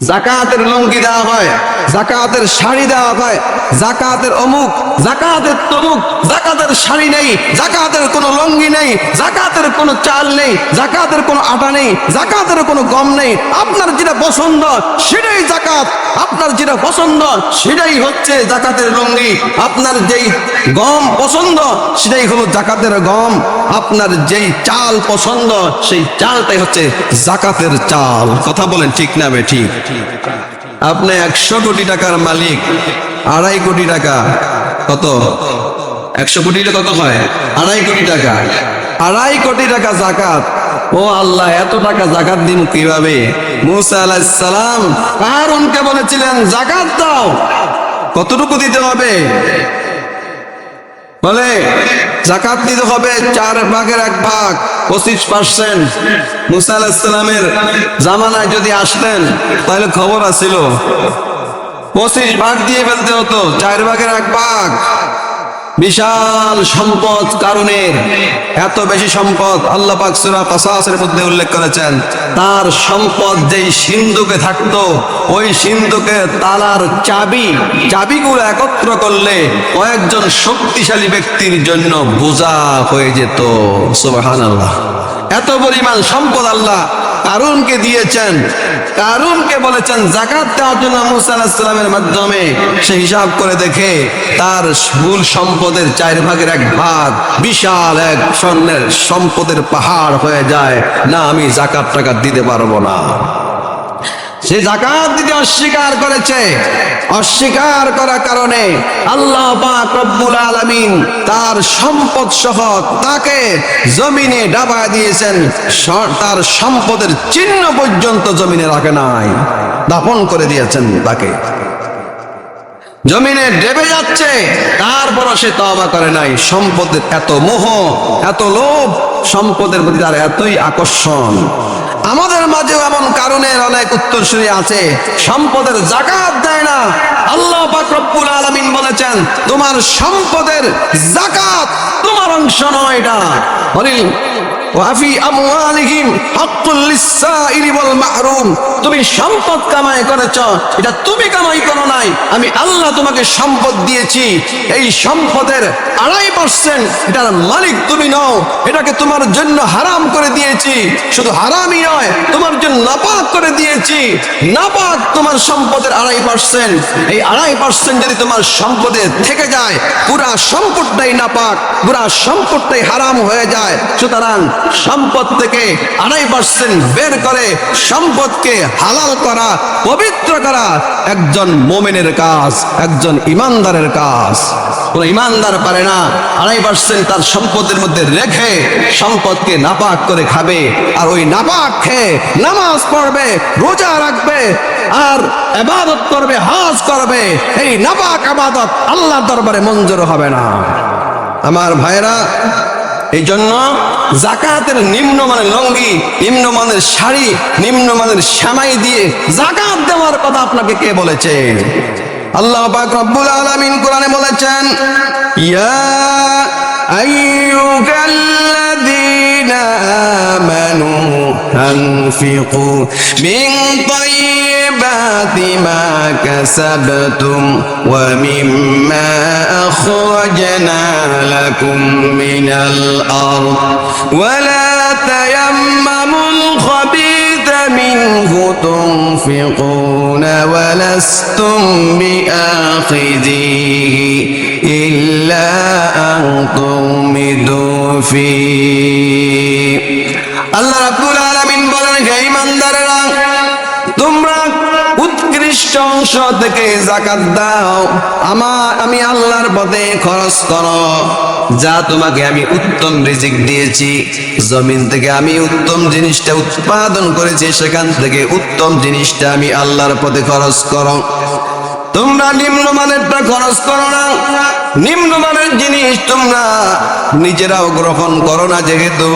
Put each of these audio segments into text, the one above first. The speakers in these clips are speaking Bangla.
জাকাতের লুঙ্গি দেওয়া হয়, জাকাতের শাড়ি দেওয়া হয়, জাকাতের অমুক, জাকাতের তমুক, জাকাতের শাড়ি নেই, জাকাতের কোনো লুঙ্গি নেই, জাকাতের কোনো চাল নেই, জাকাতের কোনো আটা নেই, জাকাতের কোনো গম নেই। আপনার যেটা পছন্দ সেটাই জাকাত, আপনার যেটা পছন্দ সেটাই হচ্ছে জাকাতের লুঙ্গি, আপনার যেই গম পছন্দ সেটাই হলো জাকাতের গম, আপনার যেই চাল পছন্দ সেই চালটাই হচ্ছে জাকাতের চাল। কথা বলেন ঠিক না বে ঠিক? আপনি 100 কোটি টাকার মালিক, 2.5 কোটি টাকা, কত 100 কোটি কত হয়? 2.5 কোটি টাকা, 2.5 কোটি টাকা জাকাত। ও আল্লাহ, এত টাকা জাকাত দিব কিভাবে? মুসা আলাইহিস সালাম কারুনকে বলেছিলেন জাকাত দাও। কতটুকু দিতে হবে? বলে জাকাত দিতে হবে 4/1 25%। মুসা আলাইহিস সালামের জামানায় যদি আসতেন তাহলে খবর আছিল, 25 ভাগ দিয়ে ফেলতে হতো, 4/1। বিশাল সম্পদ কারুনের, এত বেশি সম্পদ আল্লাহ পাক সূরা কাসাসের মধ্যে উল্লেখ করেছেন। তার সম্পদ যেই সিন্ধুকে থাকতো, ওই সিন্ধুকে তালার চাবিগুলো একত্র করলে কয়েকজন শক্তিশালী ব্যক্তির জন্য বোঝা হয়ে যেত। সুবহানাল্লাহ, এত পরিমাণ সম্পদ আল্লাহ কারুনকে দিয়েছেন। কারুনকে বলেছেন জাকাত দেওয়ার জন্য মুসা আলাইহিস সালামের মাধ্যমে। সে হিসাব করে দেখে তার মূল সম্পদের 4/1 বিশাল এক স্বর্ণের সম্পদের পাহাড় হয়ে যায়। না, আমি জাকাত টাকাত দিতে পারবো না। সে জাকাত দিতে অস্বীকার করেছে। অস্বীকার করার কারণে আল্লাহ পাক রব্বুল আলামিন তার সম্পদ সহ তাকে জমিনে ডাবায় দিয়েছেন। তার সম্পদের চিহ্ন পর্যন্ত জমিনে রাখে নাই, দাফন করে দিয়েছেন তাকে। জমিনে ডেবে যাচ্ছে, তারপরও সে তওবা করে নাই। সম্পদের এত মোহ, এত লোভ, সম্পদের প্রতি তার এতই আকর্ষণ। আমাদের মাঝেও এমন কারণের অনেক উত্তরসূরি আছে, সম্পদের জাকাত দেয় না। আল্লাহ পাক রব্বুল আলামিন বলেছেন তোমার সম্পদের জাকাত তোমার অংশ নয়। এটা ওয়াফি আমওয়ালিহিম হাক্কুল লিসসাইলি ওয়াল মাহরুম। তুমি সম্পদ কামাই করেছ, এটা তুমি কামাই করো নাই, আমি আল্লাহ তোমাকে সম্পদ দিয়েছি। এই সম্পদের 2.5% এটার মালিক তুমি নও, এটাকে তোমার জন্য হারাম করে দিয়েছি। শুধু হারামই নয়, তোমার জন্য নাপাক করে দিয়েছি। নাপাক তোমার সম্পদের 2.5%। এই 2.5% যদি তোমার সম্পদে থেকে যায়, পুরা সম্পদটাই নাপাক, পুরা সম্পদটাই হারাম হয়ে যায়। সুতরাং সম্পদ থেকে 2.5% বের করে সম্পদকে হালাল করা, পবিত্র করা একজন মুমিনের কাজ, একজন ইমানদারের কাজ। কোন ইমানদার পারে না 2.5% তার সম্পদের মধ্যে রেখে সম্পদকে নাপাক করে খাবে, আর ওই নাপাক খেয়ে নামাজ পড়বে, রোজা রাখবে, আর ইবাদত করবে, হজ করবে। এই নাপাক ইবাদত আল্লাহর দরবারে মঞ্জুর হবে না। আমার ভাইরা, এই জন্য জাকাতের নিম্নমানের লুঙ্গি, নিম্নমানের শাড়ি, নিম্নমানের সেমাই দিয়ে জাকাত দেওয়ার কথা আপনাকে কে বলেছে? আল্লাহ পাক রব্বুল আলামিন কোরআনে বলেছেন, ইয়া আইয়ুহাল্লাযীনা আমানু আনফিকু মিন তাইয়্যিবাতি মা কাসাবতুম ওয়া মিম্মা আখরাজনা লাকুম মিনাল আরদ ওয়া লা তায়াম্মামুল খাবিথা মিনহু তুনফিকুনা ওয়া লাস্তুম বিআখিযিহি ইল্লা আন তুমিদু ফীহি। আল্লাহ রাব্বুল আলামিন বলেন, হে ঈমানদারেরা, তোমরা উৎকৃষ্ট অংশ থেকে যাকাত দাও, আমি আল্লাহর পথে খরচ করো। যা তোমাকে আমি উত্তম রিজিক দিয়েছি, জমিন থেকে আমি উত্তম জিনিসটা উৎপাদন করেছি, সেখান থেকে উত্তম জিনিসটা আমি আল্লাহর পথে খরচ করো। তোমরা নিম্নমানেরটা খরচ করো না। নিম্নমানের জিনিস তোমরা নিজেরাও গ্রহণ করো না, যেহেতু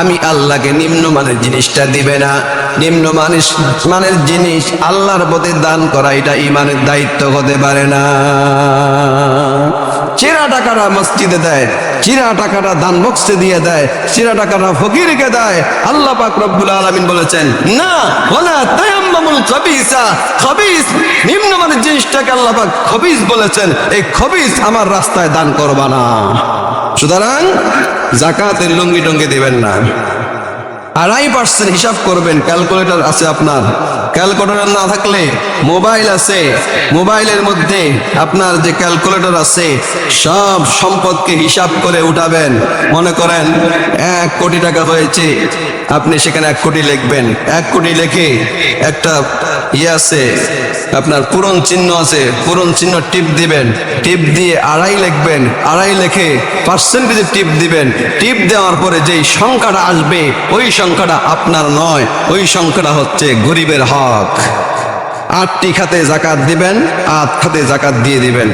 আমি আল্লাহকে নিম্নমানের জিনিসটা দিবে না। নিম্নমানের জিনিস আল্লাহর পথে দান করা এটা ঈমানের দায়িত্ব হতে পারে না। চিরা টাকাটা মসজিদে দেয়, চিরা টাকাটা দান বক্সে দিয়ে দেয়, চিরা টাকাটা ফকিরকে দেয়, আল্লাহ পাক রব্বুল আলামিন বলেছেন না, ওয়ালা তায়াম্মামুল খাবিসা, খাবিস নিম্নমানের জিনিসটাকে আল্লাহ পাক খবিস বলেছেন, এই খবিস আমার রাস্তায় দান করবা না। সুতরাং যাকাতের লুঙ্গি টঙ্গি দিবেন না। 2.5% হিসাব করবেন। ক্যালকুলেটর আছে আপনার, ক্যালকুলেটর না থাকলে মোবাইল আছে, মোবাইলের মধ্যে আপনার যে ক্যালকুলেটর আছে সব সম্পদকে হিসাব করে উঠাবেন। মনে করেন 1 কোটি টাকা হয়েছে, আপনি সেখানে 1 কোটি লিখবেন। 1 কোটি লিখে একটা আছে আপনার পূরণ চিহ্ন আছে, পূরণ চিহ্ন টিপ দিবেন, টিপ দিয়ে 2.5 লিখবেন, 2.5 লিখে পার্সেন্টেজে টিপ দিবেন। টিপ দেওয়ার পরে যেই সংখ্যাটা আসবে ওই সংখ্যাটা আপনার নয়, ওই সংখ্যাটা হচ্ছে গরিবের হক। 8টি খাতে যাকাত দিবেন, 8 খাতে যাকাত দিয়ে দিবেন।